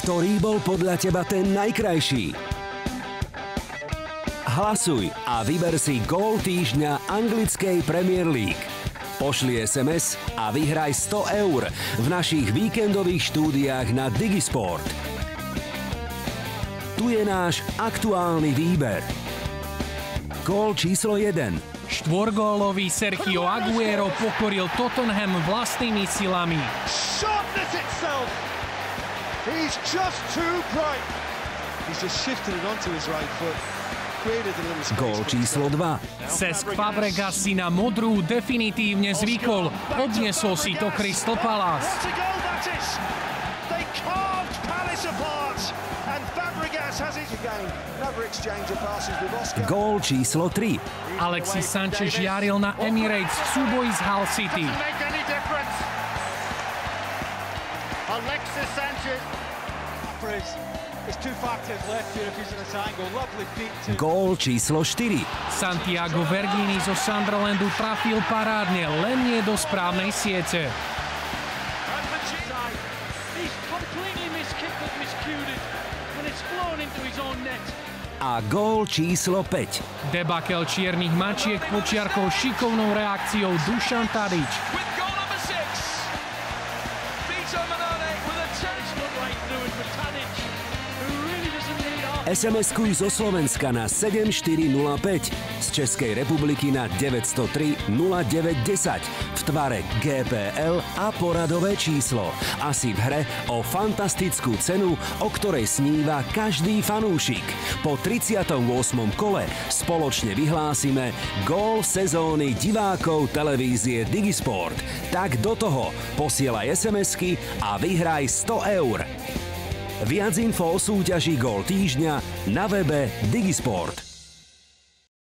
Ktorý bol podľa teba ten najkrajší? Hlasuj a vyber si gól týždňa anglickej Premier League. Pošli SMS a vyhraj 100 € v našich víkendových štúdiách na Digisport. Tu je náš aktuálny výber. Gól číslo 1. Štvorgólový Sergio Aguero pokoril Tottenham vlastnými silami. Sharpness itself. He's just too bright. He's just shifted it onto his right foot. Gól číslo 2. Cesc Fabregas si na modrú definitívne zvykol. Odniesol si to Crystal Palace. Gól číslo 3. Alexis Sanchez žiaril na Emirates v súboji s Hull City. Alexis Sanchez. Gól číslo 4. Santiago Vergini zo Sunderlandu trafil parádne, len nie do správnej siete. A gól číslo 5. Debakel čiernych mačiek počiarkol šikovnou reakciou Dušan Tadić. SMS-kuj zo Slovenska na 7405, z Českej republiky na 903 0910 v tvare GPL a poradové číslo. Asi v hre o fantastickú cenu, o ktorej sníva každý fanúšik. Po 38. kole spoločne vyhlásime gól sezóny divákov televízie Digisport. Tak do toho posielaj SMS-ky a vyhraj 100 €. Viac info o súťaži Gól týždňa na webe Digisport.